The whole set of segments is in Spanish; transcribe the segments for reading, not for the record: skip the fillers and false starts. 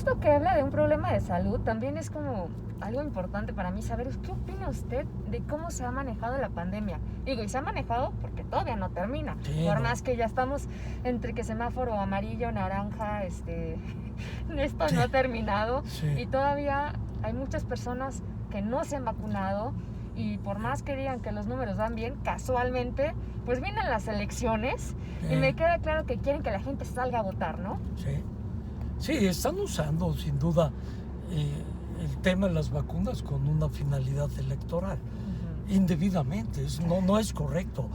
justo que habla de un problema de salud, también es como algo importante para mí saber qué opina usted de cómo se ha manejado la pandemia. Digo, y se ha manejado porque todavía no termina. Sí, Por no. más que ya estamos entre que semáforo amarillo, naranja, esto Sí, no ha terminado. sí. Y todavía hay muchas personas que no se han vacunado. Y por más que digan que los números van bien, casualmente, pues vienen las elecciones y me queda claro que quieren que la gente salga a votar, ¿no? Sí. Sí, están usando sin duda el tema de las vacunas con una finalidad electoral, indebidamente, no es correcto.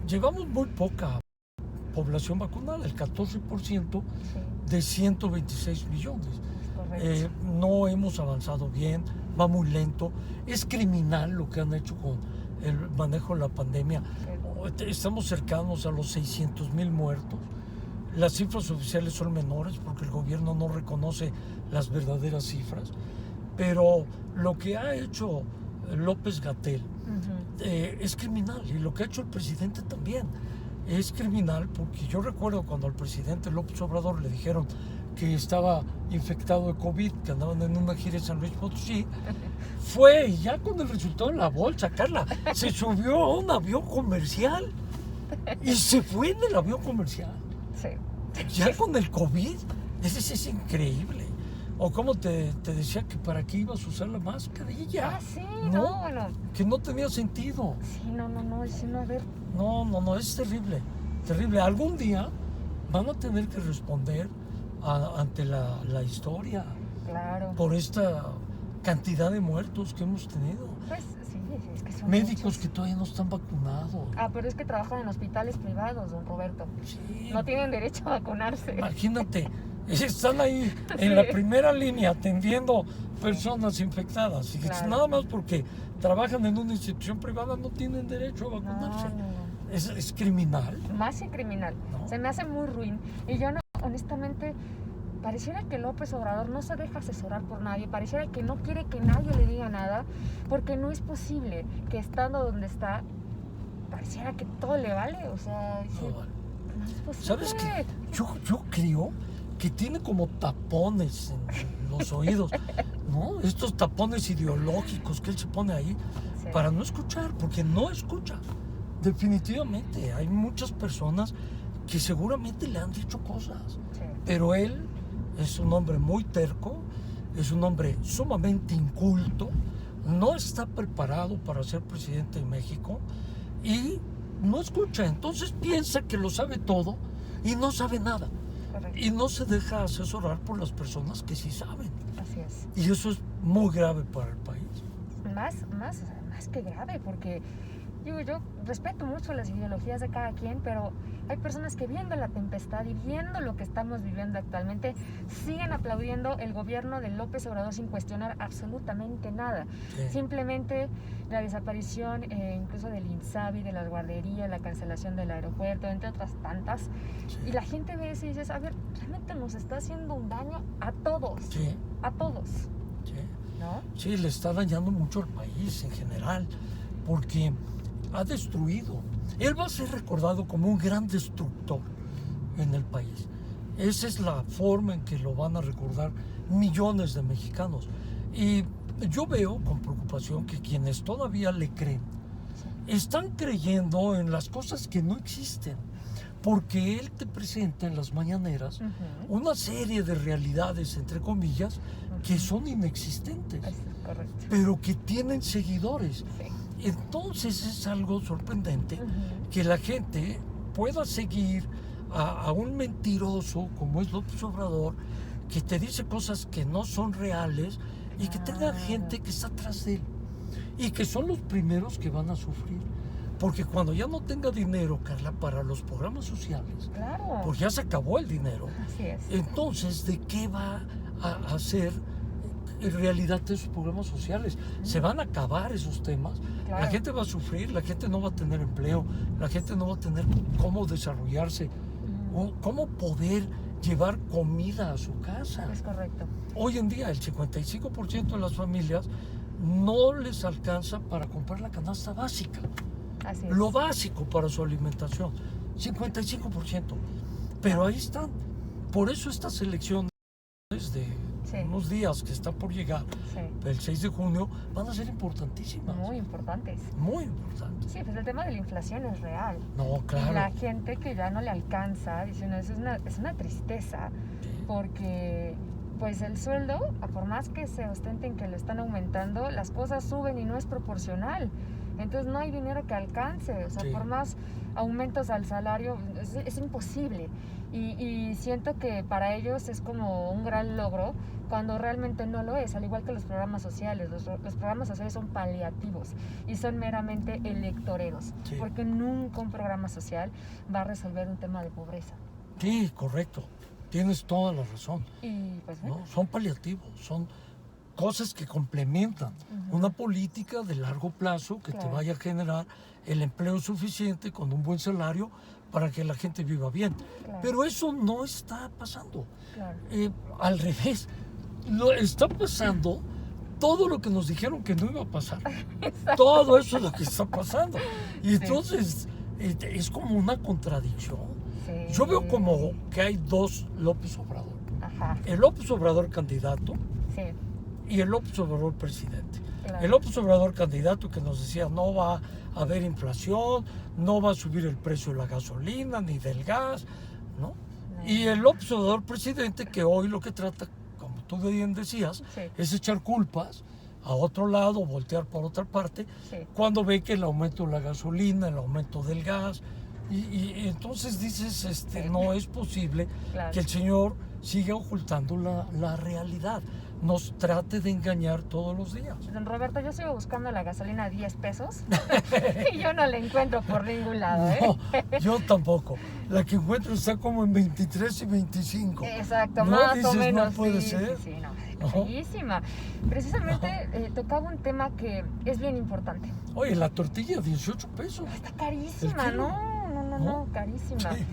Llevamos muy poca población vacunada, el 14% de 126 millones. Correcto. No hemos avanzado bien, va muy lento, es criminal lo que han hecho con el manejo de la pandemia. Estamos cercanos a los 600,000 muertos. Las cifras oficiales son menores porque el gobierno no reconoce las verdaderas cifras, pero lo que ha hecho López-Gatell es criminal, y lo que ha hecho el presidente también es criminal, porque yo recuerdo cuando al presidente López Obrador le dijeron que estaba infectado de COVID, que andaban en una gira en San Luis Potosí, fue y ya con el resultado en la bolsa, Carla, se subió a un avión comercial y se fue en el avión comercial. Sí. Ya con el COVID, ese es increíble. O como te decía que para qué ibas a usar la mascarilla. Ah, sí, no, bueno. Que no tenía sentido. Sí, no, a ver. No, es terrible, terrible. Algún día van a tener que responder ante la historia. Claro. Por esta cantidad de muertos que hemos tenido. Pues sí, es que son Médicos muchos. que todavía no están vacunados. Ah, pero es que trabajan en hospitales privados, don Roberto. Sí, No tienen derecho a vacunarse. imagínate, están ahí en la primera línea atendiendo personas infectadas. Y Claro. nada más porque trabajan en una institución privada no tienen derecho a vacunarse. No. Es criminal. Más que criminal. ¿No? Se me hace muy ruin. Y yo no, honestamente, pareciera que López Obrador no se deja asesorar por nadie, pareciera que no quiere que nadie le diga nada, porque no es posible que estando donde está, pareciera que todo le vale, o sea, No vale. no es posible. ¿Sabes qué? Yo creo que tiene como tapones en los oídos, ¿no? Estos tapones ideológicos que él se pone ahí Sí. para no escuchar, porque no escucha. Definitivamente, hay muchas personas que seguramente le han dicho cosas, Sí. pero él es un hombre muy terco, es un hombre sumamente inculto, no está preparado para ser presidente de México y no escucha, entonces piensa que lo sabe todo y no sabe nada. Correcto. Y no se deja asesorar por las personas que sí saben. Así es. Y eso es muy grave para el país. Más que grave, porque yo respeto mucho las ideologías de cada quien, pero hay personas que viendo la tempestad y viendo lo que estamos viviendo actualmente, siguen aplaudiendo el gobierno de López Obrador sin cuestionar absolutamente nada. Sí. Simplemente la desaparición incluso del INSABI, de las guarderías, la cancelación del aeropuerto, entre otras tantas. Sí. Y la gente ve eso y dices, a ver, realmente nos está haciendo un daño a todos. Sí. A todos. Sí. ¿No? Sí, le está dañando mucho al país en general, porque ha destruido. Él va a ser recordado como un gran destructor en el país. Esa es la forma en que lo van a recordar millones de mexicanos. Y yo veo con preocupación que quienes todavía le creen están creyendo en las cosas que no existen, porque él te presenta en las mañaneras una serie de realidades, entre comillas, que son inexistentes, Es correcto. pero que tienen seguidores. Sí. Entonces es algo sorprendente que la gente pueda seguir a un mentiroso como es López Obrador, que te dice cosas que no son reales y que tenga gente que está atrás de él y que son los primeros que van a sufrir. Porque cuando ya no tenga dinero, Carla, para los programas sociales, Claro. pues ya se acabó el dinero. Así es. Entonces, ¿de qué va a hacer en realidad esos programas sociales? Se van a acabar esos temas. Claro. La gente va a sufrir, la gente no va a tener empleo, la gente no va a tener cómo desarrollarse, o cómo poder llevar comida a su casa. Es correcto. Hoy en día el 55% de las familias no les alcanza para comprar la canasta básica, Así es. lo básico para su alimentación, 55%. Pero ahí están. Por eso estas elecciones de Sí. unos días que está por llegar, Sí. el 6 de junio, van a ser importantísimas. Muy importantes. Muy importantes. Sí, pues el tema de la inflación es real. No, Y claro. la gente que ya no le alcanza, diciendo, es una tristeza, Sí. porque pues el sueldo, por más que se ostenten que lo están aumentando, las cosas suben y no es proporcional. Entonces no hay dinero que alcance, o sea, Sí. por más aumentos al salario, es imposible. Y siento que para ellos es como un gran logro, cuando realmente no lo es, al igual que los programas sociales. Los programas sociales son paliativos y son meramente electoreros, Sí. porque nunca un programa social va a resolver un tema de pobreza. Sí, correcto. Tienes toda la razón. Y pues bueno, ¿No? Son paliativos, son cosas que complementan Ujú. una política de largo plazo que te Claro. vaya a generar el empleo suficiente con un buen salario para que la gente viva bien. Claro. Pero eso no está pasando. claro. Al revés, está pasando todo lo que nos dijeron que no iba a pasar. Todo eso es lo que está pasando. Y Sí. entonces es como una contradicción. Sí. Yo veo como que hay dos López Obrador. Ajá, El López Obrador candidato sí, y el López Obrador presidente. claro. El López Obrador candidato que nos decía no va a haber inflación, no va a subir el precio de la gasolina ni del gas, ¿no? No. Y el López Obrador presidente que hoy lo que trata, como tú bien decías, Sí. es echar culpas a otro lado, voltear por otra parte, Sí. cuando ve que el aumento de la gasolina, el aumento del gas, y entonces dices, Sí. no es posible Claro. que el señor siga ocultando la realidad, nos trate de engañar todos los días. Don Roberto, yo sigo buscando la gasolina a 10 pesos y yo no la encuentro por ningún lado, ¿eh? No, yo tampoco. La que encuentro está como en 23 y 25. Exacto, ¿No? más Dices, o menos. no puede sí, ser. Sí, no, Ajá. carísima. Precisamente tocaba un tema que es bien importante. Oye, la tortilla 18 pesos. Está carísima, ¿El kilo? no, carísima. Sí.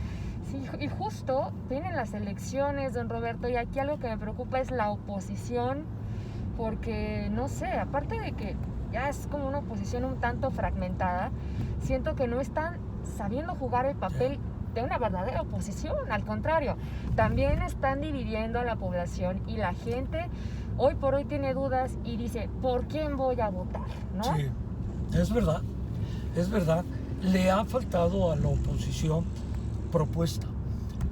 Sí, y justo vienen las elecciones, don Roberto, y aquí algo que me preocupa es la oposición, porque no sé, aparte de que ya es como una oposición un tanto fragmentada, siento que no están sabiendo jugar el papel de una verdadera oposición, al contrario, también están dividiendo a la población y la gente hoy por hoy tiene dudas y dice, ¿por quién voy a votar? ¿No? Sí, es verdad, es verdad. Le ha faltado a la oposición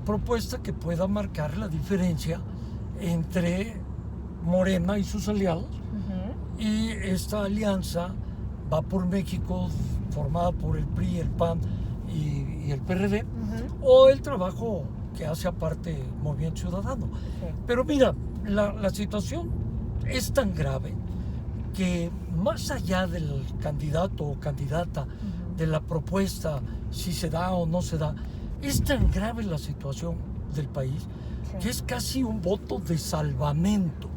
propuesta que pueda marcar la diferencia entre Morena y sus aliados Ujú. y esta alianza va por México formada por el PRI, el PAN y el PRD, Ujú. o el trabajo que hace aparte Movimiento Ciudadano. Sí. Pero mira, la situación es tan grave que más allá del candidato o candidata, Ujú. de la propuesta, si se da o no se da, es tan grave la situación del país Sí. que es casi un voto de salvamento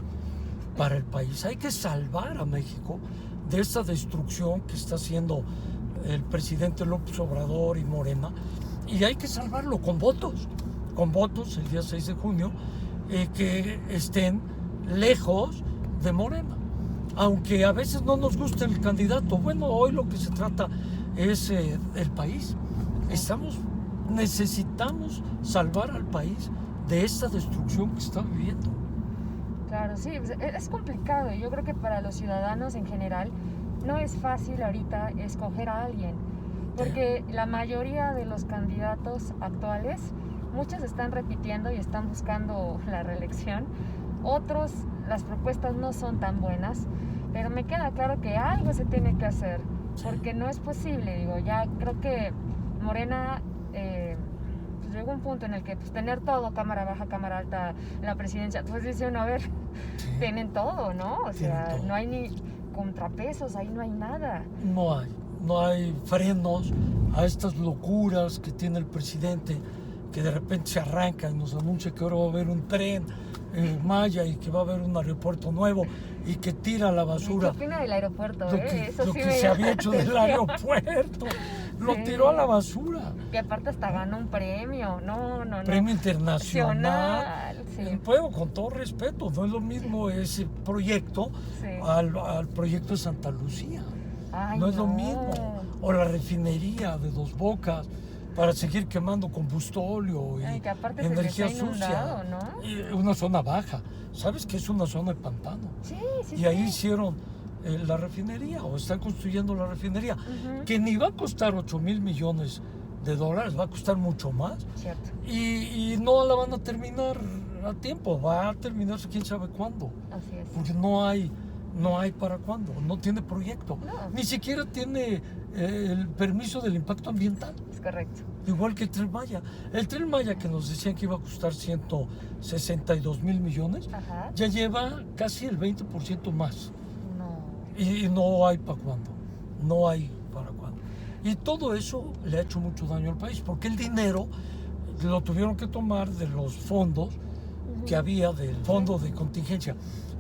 para el país. Hay que salvar a México de esta destrucción que está haciendo el presidente López Obrador y Morena, y hay que salvarlo con votos el día 6 de junio, que estén lejos de Morena. Aunque a veces no nos guste el candidato, bueno, hoy lo que se trata es el país. Necesitamos salvar al país de esta destrucción que está viviendo. Claro, sí, pues, es complicado y yo creo que para los ciudadanos en general no es fácil ahorita escoger a alguien, porque la mayoría de los candidatos actuales, muchos están repitiendo y están buscando la reelección, otros las propuestas no son tan buenas, pero me queda claro que algo se tiene que hacer, porque no es posible, digo, ya creo que Morena pues llegó un punto en el que pues tener todo, cámara baja, cámara alta, la presidencia, pues dice uno, a ver, tienen todo, ¿no? O sea, Tienen todo. no hay ni contrapesos, ahí no hay nada. No hay frenos a estas locuras que tiene el presidente, que de repente se arranca y nos anuncia que ahora va a haber un tren en Maya y que va a haber un aeropuerto nuevo y que tira la basura. ¿Qué opina del aeropuerto? Eso Lo sí que me se llama había hecho la del atención. aeropuerto, lo Sí. tiró a la basura. Que aparte hasta ganó un premio, no. Premio internacional. Sí. Puedo, con todo respeto, no es lo mismo ese proyecto Sí. al proyecto de Santa Lucía. Ay, No es lo mismo. O la refinería de Dos Bocas. para seguir quemando combustóleo y Ay, que aparte se energía les ha inundado, sucia. ¿no? Y una zona baja. ¿Sabes que es una zona de pantano? Sí, sí, Y ahí sí. hicieron la refinería, o están construyendo la refinería, Ujú. que ni va a costar 8,000 millones de dólares, va a costar mucho más. Cierto. Y no la van a terminar a tiempo, va a terminarse quién sabe cuándo, Así es. porque no hay para cuándo, no tiene proyecto, No. ni siquiera tiene el permiso del impacto ambiental, Es correcto. igual que el Tren Maya. El Tren Maya, que nos decían que iba a costar 162,000 millones, Ajá. ya lleva casi el 20% más. No. Y no hay para cuándo, no hay para cuándo. Y todo eso le ha hecho mucho daño al país, porque el dinero lo tuvieron que tomar de los fondos que había del fondo de contingencia.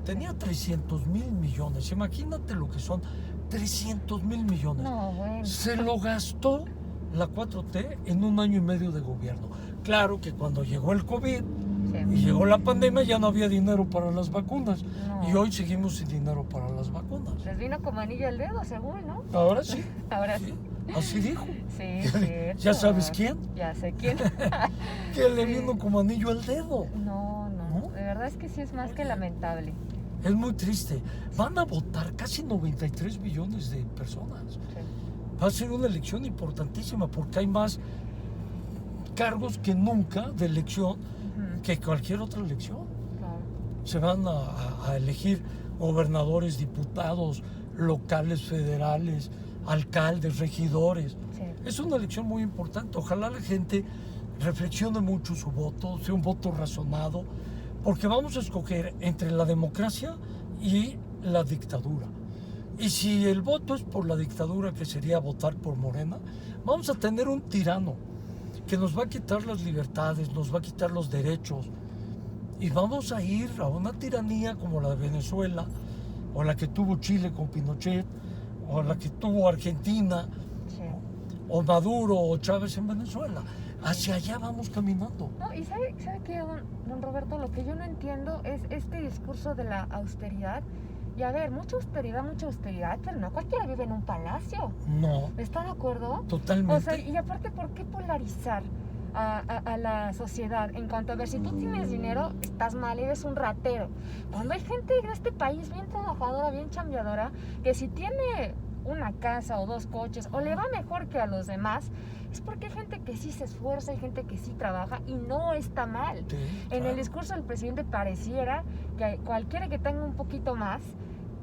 Tenía 300,000 millones, imagínate lo que son 300,000 millones. No, bueno. Se lo gastó la 4T en 1 año y medio de gobierno. Claro que cuando llegó el COVID y Sí. llegó la pandemia ya no había dinero para las vacunas. No. Y hoy seguimos sin dinero para las vacunas. Les vino como anillo al dedo, según, ¿no? Ahora sí. Ahora sí. Así dijo. Sí, cierto. ¿Ya sabes quién? Ya sé quién. Que le Sí. vino como anillo al dedo. No, no. ¿No? De verdad es que sí es más que Oye. lamentable. Es muy triste. Van a votar casi 93 millones de personas. Sí. Va a ser una elección importantísima porque hay más cargos que nunca de elección Ujú. que cualquier otra elección. Claro. Se van a elegir gobernadores, diputados, locales, federales, alcaldes, regidores. Sí. Es una elección muy importante. Ojalá la gente reflexione mucho su voto, sea un voto razonado, porque vamos a escoger entre la democracia y la dictadura. Y si el voto es por la dictadura, que sería votar por Morena, vamos a tener un tirano que nos va a quitar las libertades, nos va a quitar los derechos, y vamos a ir a una tiranía como la de Venezuela, o la que tuvo Chile con Pinochet, o la que tuvo Argentina, Sí. o Maduro, o Chávez en Venezuela. Hacia allá vamos caminando. No, y sabe qué, don Roberto, lo que yo no entiendo es este discurso de la austeridad. Y a ver, mucha austeridad, pero no cualquiera vive en un palacio. No, ¿Está de acuerdo? totalmente. O sea, y aparte, ¿por qué polarizar a la sociedad? En cuanto a ver, si tú tienes dinero, estás mal, eres un ratero. Cuando hay gente en este país bien trabajadora, bien chambeadora, que si tiene una casa o 2 coches, o le va mejor que a los demás, es porque hay gente que sí se esfuerza, hay gente que sí trabaja y no está mal. Sí, En claro. el discurso del presidente pareciera que cualquiera que tenga un poquito más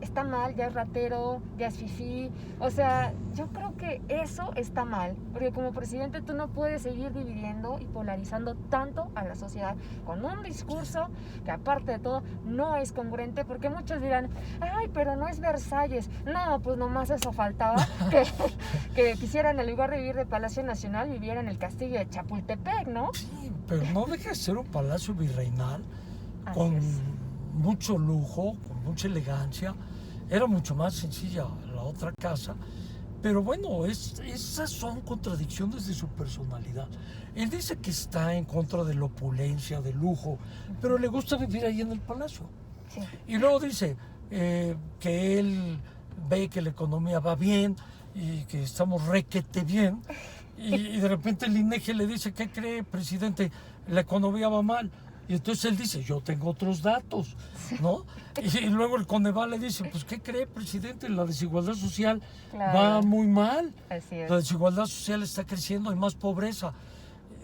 está mal, ya es ratero, ya es fifí. O sea, yo creo que eso está mal, porque como presidente tú no puedes seguir dividiendo y polarizando tanto a la sociedad con un discurso que aparte de todo no es congruente, porque muchos dirán, ay, pero no es Versalles. No, pues nomás eso faltaba, que quisieran en lugar de vivir de Palacio Nacional, viviera en el castillo de Chapultepec, ¿no? Sí, pero no deja de ser un palacio virreinal Así con es. mucho lujo, con mucha elegancia. Era mucho más sencilla la otra casa, pero bueno, esas son contradicciones de su personalidad. Él dice que está en contra de la opulencia, del lujo, pero le gusta vivir ahí en el palacio. Sí. Y luego dice que él ve que la economía va bien y que estamos requete bien, y de repente el INEGI le dice, ¿qué cree, presidente? La economía va mal. Y entonces él dice, yo tengo otros datos, ¿no? Y luego el Coneval le dice, pues ¿qué cree, presidente? La desigualdad social Claro. va muy mal. Así es. La desigualdad social está creciendo, hay más pobreza.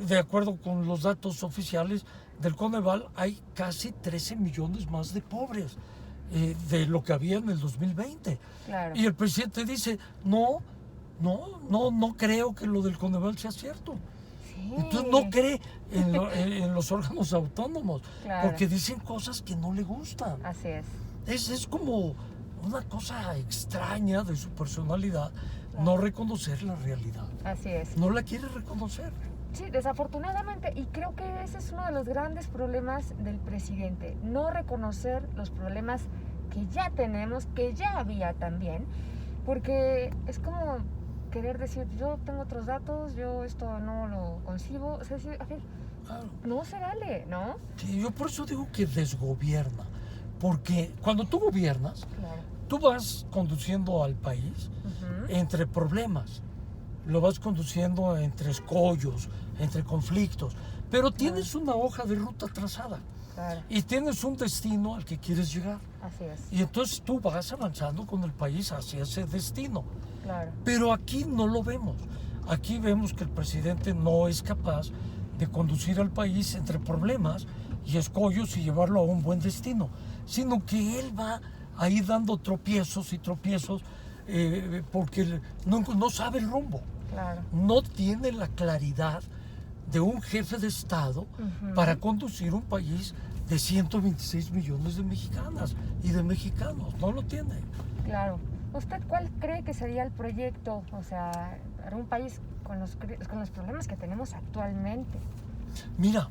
De acuerdo con los datos oficiales del Coneval, hay casi 13 millones más de pobres de lo que había en el 2020. Claro. Y el presidente dice, no creo que lo del Coneval sea cierto. Sí. Entonces no cree en los órganos autónomos, Claro. porque dicen cosas que no le gustan. Así es. Es como una cosa extraña de su personalidad, no reconocer la realidad. Así es. No la quiere reconocer. Sí, desafortunadamente, y creo que ese es uno de los grandes problemas del presidente, no reconocer los problemas que ya tenemos, que ya había también, porque es como querer decir, yo tengo otros datos, yo esto no lo concibo, o sea, a ver, Claro. no se vale, ¿no? Sí, yo por eso digo que desgobierna, porque cuando tú gobiernas, Claro. tú vas conduciendo al país Ujú. entre problemas. lo vas conduciendo entre escollos, entre conflictos, pero tienes una hoja de ruta trazada. Claro. Y tienes un destino al que quieres llegar. Así es. Y entonces tú vas avanzando con el país hacia ese destino. Claro. Pero aquí no lo vemos. Aquí vemos que el presidente no es capaz de conducir al país entre problemas y escollos y llevarlo a un buen destino, sino que él va ahí dando tropiezos y tropiezos porque no sabe el rumbo. Claro. No tiene la claridad de un jefe de Estado para conducir un país de 126 millones de mexicanas y de mexicanos. No lo tiene. Claro. ¿Usted cuál cree que sería el proyecto, o sea, para un país con los problemas que tenemos actualmente? Mira,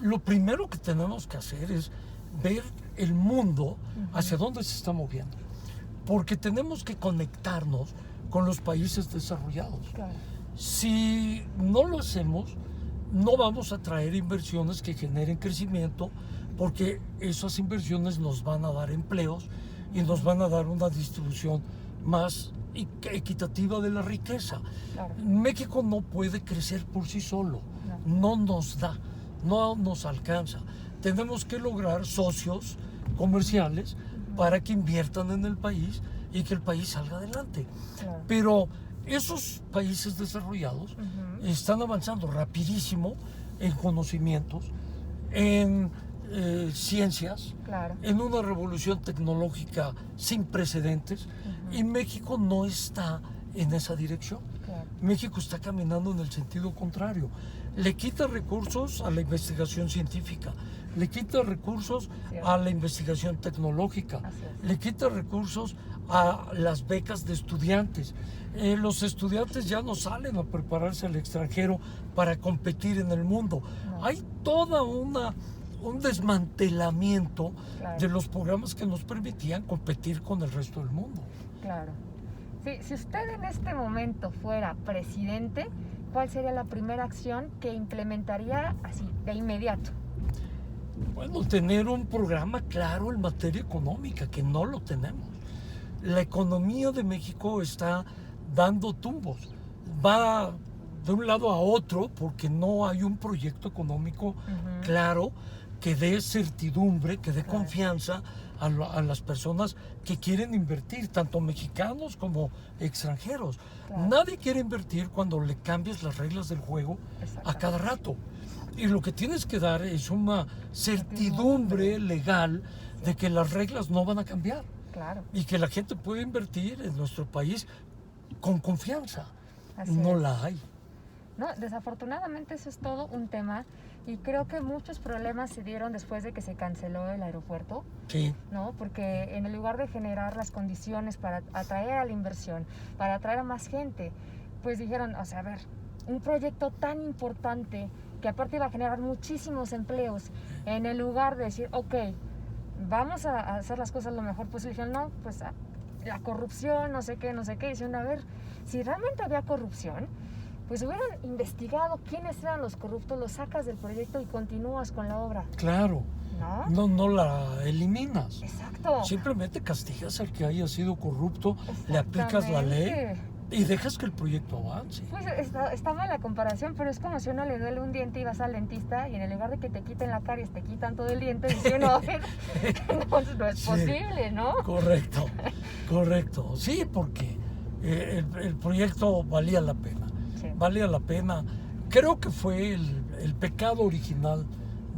lo primero que tenemos que hacer es ver el mundo hacia dónde se está moviendo. Porque tenemos que conectarnos con los países desarrollados. Claro. Si no lo hacemos, no vamos a traer inversiones que generen crecimiento, porque esas inversiones nos van a dar empleos y nos van a dar una distribución más equitativa de la riqueza. Claro. México no puede crecer por sí solo, no nos da, no nos alcanza. Tenemos que lograr socios comerciales para que inviertan en el país y que el país salga adelante. Claro. Pero esos países desarrollados están avanzando rapidísimo en conocimientos, en ciencias, Claro. en una revolución tecnológica sin precedentes, y México no está en esa dirección. Claro. México está caminando en el sentido contrario. Le quita recursos a la investigación científica, le quita recursos a la investigación tecnológica, le quita recursos a las becas de estudiantes. Los estudiantes ya no salen a prepararse al extranjero para competir en el mundo. No. Hay toda un desmantelamiento Claro. de los programas que nos permitían competir con el resto del mundo. Claro. Sí, si usted en este momento fuera presidente, ¿cuál sería la primera acción que implementaría así, de inmediato? Bueno, tener un programa claro en materia económica, que no lo tenemos. La economía de México está dando tumbos. Va de un lado a otro porque no hay un proyecto económico claro que dé certidumbre, que dé confianza a las personas que quieren invertir, tanto mexicanos como extranjeros. Claro. Nadie quiere invertir cuando le cambias las reglas del juego a cada rato. Y lo que tienes que dar es una certidumbre legal de que las reglas no van a cambiar. Claro. Y que la gente puede invertir en nuestro país con confianza. Así No es. la hay. No, desafortunadamente eso es todo un tema y creo que muchos problemas se dieron después de que se canceló el aeropuerto, Sí. ¿no? Porque en el lugar de generar las condiciones para atraer a la inversión, para atraer a más gente, pues dijeron, o sea, a ver, un proyecto tan importante que aparte iba a generar muchísimos empleos, en el lugar de decir, ok, vamos a hacer las cosas lo mejor posible, dijeron, no, pues la corrupción, no sé qué, diciendo, a ver, si realmente había corrupción, pues hubieran investigado quiénes eran los corruptos, los sacas del proyecto y continúas con la obra. Claro. ¿No? No la eliminas. Exacto. Simplemente castigas al que haya sido corrupto, le aplicas la ley y dejas que el proyecto avance. Pues está mal la comparación, pero es como si uno le duele un diente y vas al dentista y en el lugar de que te quiten la caries te quitan todo el diente y uno, no es posible, ¿no? Correcto. Sí, porque el proyecto valía la pena. Sí. Valía la pena. Creo que fue el pecado original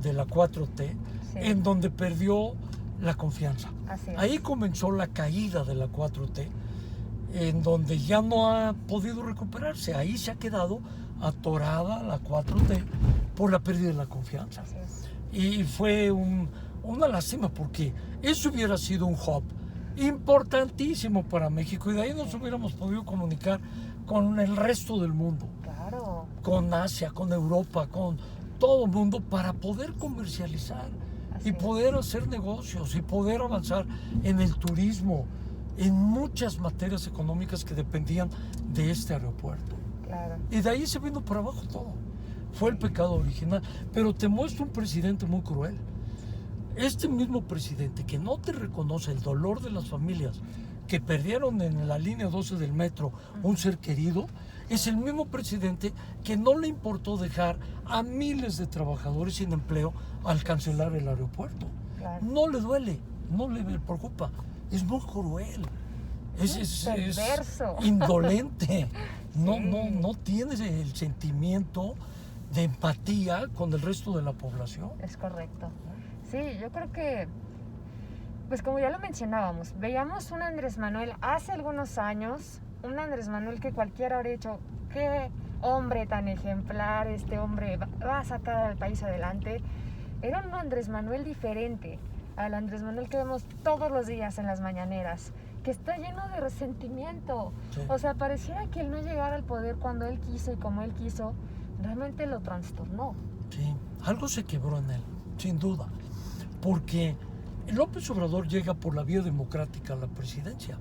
de la 4T, en donde perdió la confianza. Así es. Ahí comenzó la caída de la 4T, en donde ya no ha podido recuperarse. Ahí se ha quedado atorada la 4T por la pérdida de la confianza. Así es. Y fue una lástima, porque eso hubiera sido un hub importantísimo para México, y de ahí nos hubiéramos podido comunicar con el resto del mundo. Claro. Con Asia, con Europa, con todo el mundo, para poder comercializar y poder hacer negocios y poder avanzar en el turismo, en muchas materias económicas que dependían de este aeropuerto. Claro. Y de ahí se vino para abajo todo. Fue el pecado original. Pero te muestro un presidente muy cruel. Este mismo presidente que no te reconoce el dolor de las familias que perdieron en la línea 12 del metro un ser querido, Es el mismo presidente que no le importó dejar a miles de trabajadores sin empleo al cancelar el aeropuerto. Claro. No le duele, no le preocupa. Es muy cruel. Es perverso. Indolente. No, Sí. no tiene el sentimiento de empatía con el resto de la población. Es correcto. Sí, yo creo que, pues como ya lo mencionábamos, veíamos un Andrés Manuel hace algunos años, un Andrés Manuel que cualquiera habría dicho, qué hombre tan ejemplar, este hombre va a sacar al país adelante. Era un Andrés Manuel diferente al Andrés Manuel que vemos todos los días en las mañaneras, que está lleno de resentimiento. Sí. O sea, pareciera que el no llegar al poder cuando él quiso y como él quiso, realmente lo trastornó. Sí, algo se quebró en él, sin duda, porque López Obrador llega por la vía democrática a la presidencia,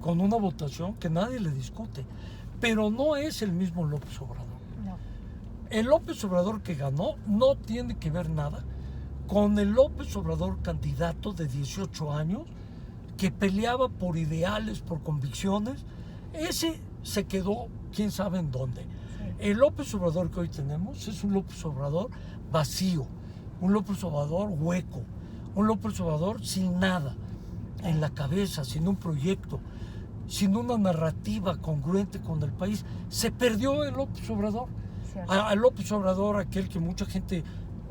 con una votación que nadie le discute, pero no es el mismo López Obrador. No. El López Obrador que ganó no tiene que ver nada con el López Obrador candidato de 18 años que peleaba por ideales, por convicciones. Ese se quedó quién sabe en dónde. Sí. El López Obrador que hoy tenemos es un López Obrador vacío, un López Obrador hueco, un López Obrador sin nada en la cabeza, sin un proyecto, sin una narrativa congruente con el país. Se perdió el López Obrador. Cierto. A López Obrador, aquel que mucha gente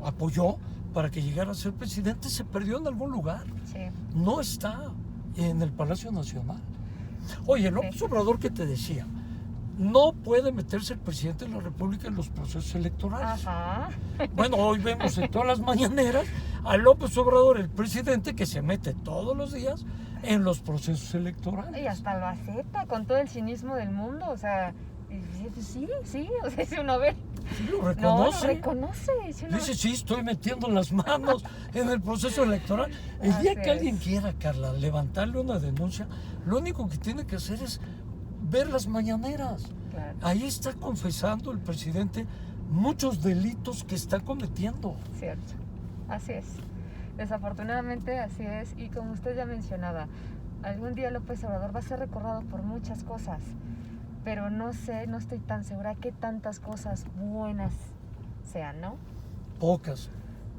apoyó para que llegara a ser presidente, se perdió en algún lugar. Sí. No está en el Palacio Nacional. Oye, López Obrador que te decía, no puede meterse el presidente de la República en los procesos electorales. Ajá. Bueno, hoy vemos en todas las mañaneras a López Obrador, el presidente, que se mete todos los días en los procesos electorales. Y hasta lo acepta con todo el cinismo del mundo, o sea, sí, o sea, si uno ve, Sí, lo no, reconoce. lo reconoce. Si uno... Dice, sí, estoy metiendo las manos en el proceso electoral. El día Así que alguien es. quiera, Carla, levantarle una denuncia, lo único que tiene que hacer es ver las mañaneras. Claro, Ahí está confesando el presidente muchos delitos que está cometiendo. cierto, así es. Desafortunadamente así es, y como usted ya mencionaba, algún día López Obrador va a ser recordado por muchas cosas, pero no sé, no estoy tan segura que tantas cosas buenas sean, ¿no? Pocas,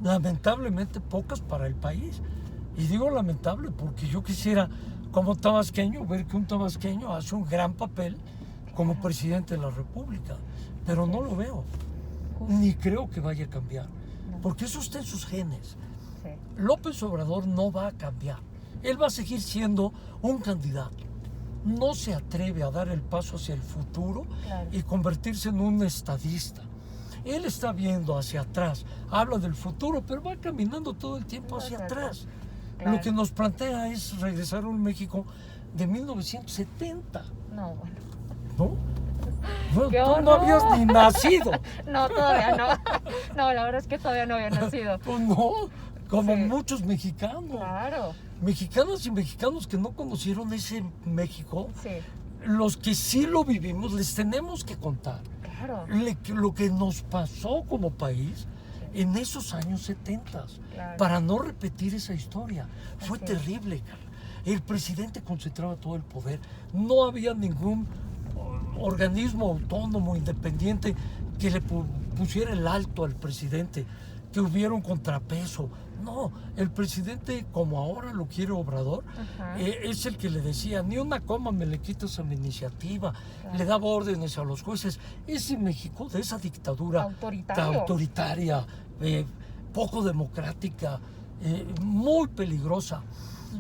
lamentablemente pocas para el país. Y digo lamentable porque yo quisiera, como tabasqueño, ver que un tabasqueño hace un gran papel como presidente de la República, pero no lo veo, ni creo que vaya a cambiar, No. porque eso está en sus genes. Sí, López Obrador no va a cambiar, él va a seguir siendo un candidato. No se atreve a dar el paso hacia el futuro claro. y convertirse en un estadista. Él está viendo hacia atrás, habla del futuro, pero va caminando todo el tiempo hacia atrás. Claro. Lo que nos plantea es regresar a un México de 1970, No, bueno. ¿no? Bueno, ¡Qué tú no horror! habías ni nacido. No, todavía no. No, la verdad es que todavía no había nacido. Pues no, como Sí. muchos mexicanos. Claro, Mexicanas y mexicanos que no conocieron ese México, sí, los que sí lo vivimos, les tenemos que contar claro. lo que nos pasó como país en esos años 70, Claro. para no repetir esa historia. Fue Así es. terrible, Carla. El presidente concentraba todo el poder, no había ningún organismo autónomo, independiente, que le pusiera el alto al presidente, que hubiera un contrapeso. No, el presidente, como ahora lo quiere Obrador, Ajá. es el que le decía, ni una coma me le quitas a mi iniciativa, Claro. le daba órdenes a los jueces. Ese México, de esa dictadura Autoritario. autoritaria, poco democrática, muy peligrosa,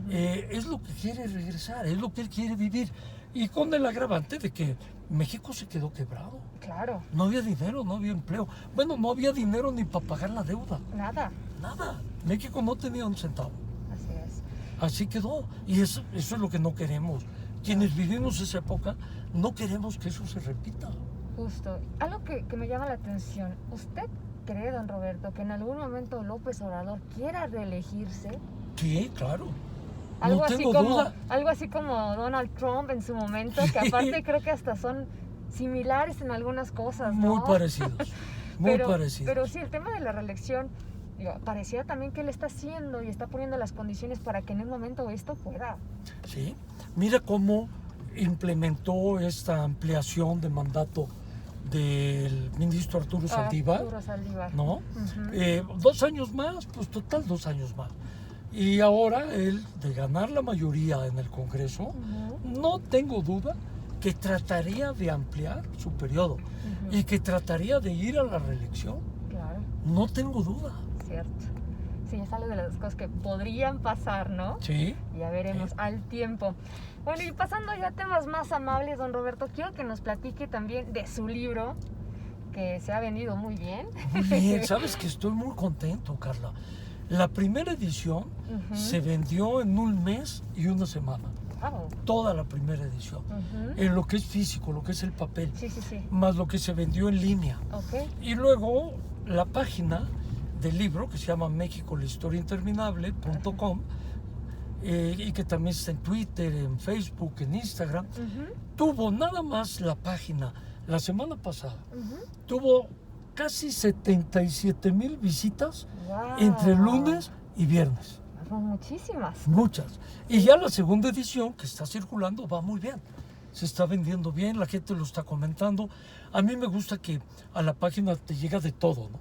es lo que quiere regresar, es lo que él quiere vivir. Y con el agravante de que México se quedó quebrado. Claro, No había dinero, no había empleo. Bueno, no había dinero ni para pagar la deuda. nada. Nada. México no tenía un centavo. Así es. Así quedó. Y eso es lo que no queremos. Quienes vivimos esa época, no queremos que eso se repita. Justo. Algo que me llama la atención. ¿Usted cree, don Roberto, que en algún momento López Obrador quiera reelegirse? Sí, claro. Algo, No así tengo como, duda. algo así como Donald Trump en su momento, que aparte creo que hasta son similares en algunas cosas, ¿no? Muy parecidos. Muy parecidos. Pero sí, el tema de la reelección, digo, parecía también que él está haciendo y está poniendo las condiciones para que en un momento esto pueda. Sí. Mira cómo implementó esta ampliación de mandato del ministro Arturo Saldívar, ¿no? Ujú. 2 años más, pues total 2 años más. Y ahora él, de ganar la mayoría en el Congreso, Ujú. no tengo duda que trataría de ampliar su periodo Ujú. y que trataría de ir a la reelección. Claro, No tengo duda. cierto. Sí, es algo de las cosas que podrían pasar, ¿no? Sí. Ya veremos Sí. al tiempo. Bueno, y pasando ya a temas más amables, don Roberto, quiero que nos platique también de su libro, que se ha vendido muy bien. Muy bien, sabes que estoy muy contento, Carla. La primera edición Ujú. se vendió en 1 mes y 1 semana. Wow. Toda la primera edición. Ujú. En lo que es físico, lo que es el papel, Sí, sí, sí. más lo que se vendió en línea. Ok. Y luego la página del libro, que se llama mexicolahistoriainterminable.com, y que también está en Twitter, en Facebook, en Instagram, Ujú. tuvo nada más la página la semana pasada, Ujú. tuvo casi 77,000 visitas Wow. entre lunes y viernes. Son muchísimas. Muchas. Y ya la segunda edición que está circulando va muy bien. Se está vendiendo bien, la gente lo está comentando. A mí me gusta que a la página te llega de todo, ¿no?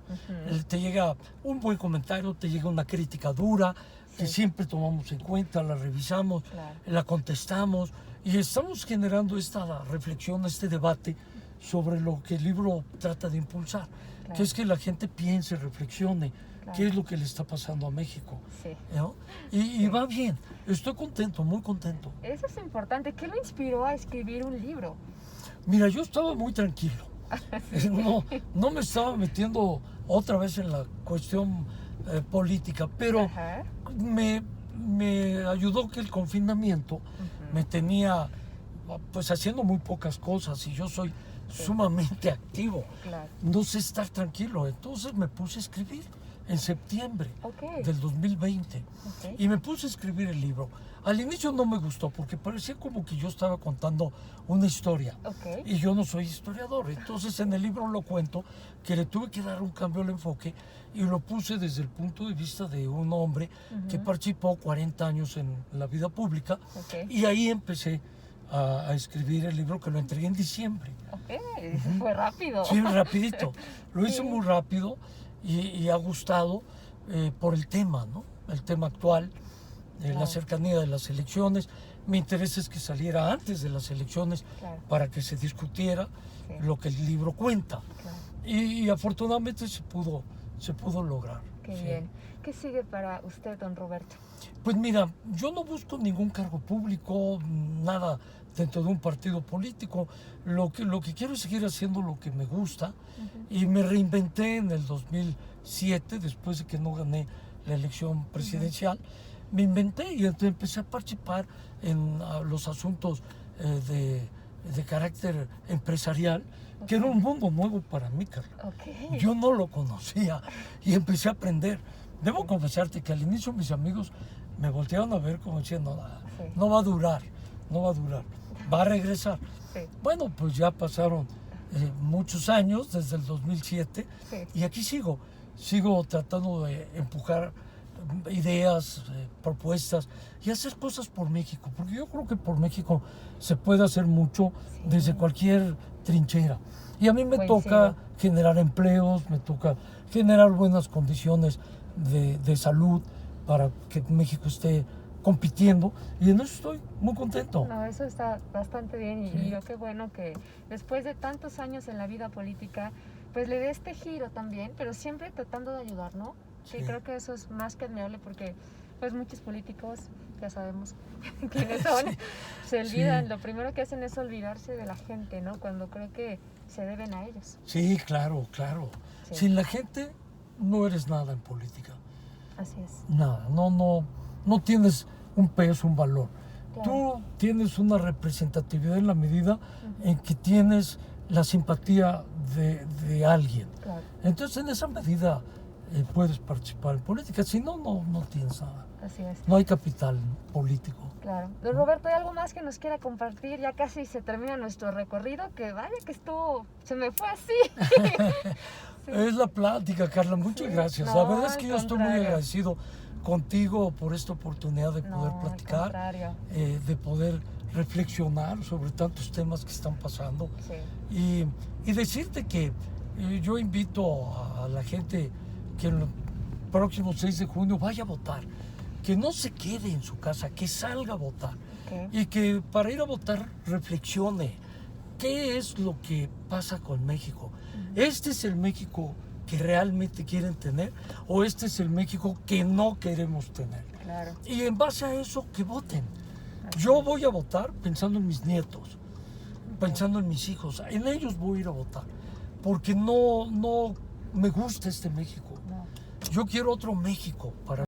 Ujú. Te llega un buen comentario, te llega una crítica dura, que Sí. siempre tomamos en cuenta, la revisamos, Claro. la contestamos y estamos generando esta reflexión, este debate sobre lo que el libro trata de impulsar, Claro. que es que la gente piense, reflexione, Claro. qué es lo que le está pasando a México. Sí. ¿No? Y va bien, estoy contento, muy contento. Eso es importante. ¿Qué lo inspiró a escribir un libro? Mira, yo estaba muy tranquilo. No me estaba metiendo otra vez en la cuestión política, pero Ajá. me ayudó que el confinamiento Ujú. me tenía pues haciendo muy pocas cosas y yo soy sumamente activo. Claro. No sé estar tranquilo, entonces me puse a escribir en septiembre Ok. del 2020 Ok. y me puse a escribir el libro. Al inicio no me gustó porque parecía como que yo estaba contando una historia Ok. y yo no soy historiador. Entonces en el libro lo cuento que le tuve que dar un cambio al enfoque y lo puse desde el punto de vista de un hombre que Ujú. participó 40 años en la vida pública Ok. y ahí empecé a escribir el libro que lo entregué en diciembre. Ok. Fue rápido. Sí, rapidito. Lo hice Sí. muy rápido y ha gustado por el tema, ¿no? El tema actual, Claro. la cercanía de las elecciones. Mi interés es que saliera antes de las elecciones Claro. para que se discutiera Sí. lo que el libro cuenta. Claro. Y afortunadamente se pudo lograr. Qué Sí. bien. ¿Qué sigue para usted, don Roberto? Pues mira, yo no busco ningún cargo público, nada dentro de un partido político. Lo que quiero es seguir haciendo lo que me gusta. Ujú. Y me reinventé en el 2007, después de que no gané la elección presidencial. Me inventé y entonces empecé a participar en los asuntos de carácter empresarial, que era un mundo nuevo para mí, Carla. Ok. Yo no lo conocía y empecé a aprender. Debo confesarte que al inicio mis amigos me voltearon a ver como diciendo, Sí. no va a durar, no va a durar, va a regresar. Sí. Bueno, pues ya pasaron muchos años, desde el 2007, Sí. y aquí sigo tratando de empujar ideas, propuestas y hacer cosas por México, porque yo creo que por México se puede hacer mucho Sí. desde cualquier trinchera. Y a mí me Coincido. toca generar empleos, me toca generar buenas condiciones de salud para que México esté compitiendo y en eso estoy muy contento. No, eso está bastante bien y Sí. yo qué bueno que después de tantos años en la vida política, pues le dé este giro también, pero siempre tratando de ayudar, ¿no? Sí, Sí. creo que eso es más que admirable porque pues muchos políticos, ya sabemos quiénes son, Sí. se olvidan, Sí. lo primero que hacen es olvidarse de la gente, ¿no? Cuando creo que se deben a ellos. Sí, claro, claro. Sí. Sin la gente no eres nada en política. Así es. Nada, no tienes un peso, un valor. Claro. Tú tienes una representatividad en la medida Ujú. en que tienes la simpatía de alguien. Claro. Entonces, en esa medida puedes participar en política. Si no, no tienes nada. Así es. No hay capital político. Claro. Don Roberto, ¿hay algo más que nos quiera compartir? Ya casi se termina nuestro recorrido, que vaya que estuvo, se me fue así. Sí. Es la plática, Carla. Muchas Sí. gracias. No, La verdad es al que yo estoy muy contrario. agradecido contigo por esta oportunidad de poder No, al platicar, contrario. de poder reflexionar sobre tantos temas que están pasando. Sí. Y decirte que yo invito a la gente que el próximo 6 de junio vaya a votar, que no se quede en su casa, que salga a votar. Okay. Y que para ir a votar reflexione qué es lo que pasa con México. ¿Este es el México que realmente quieren tener o este es el México que no queremos tener? Claro. Y en base a eso que voten. Así Yo es. voy a votar pensando en mis nietos, pensando en mis hijos, en ellos voy a ir a votar, porque no me gusta este México. No. Yo quiero otro México para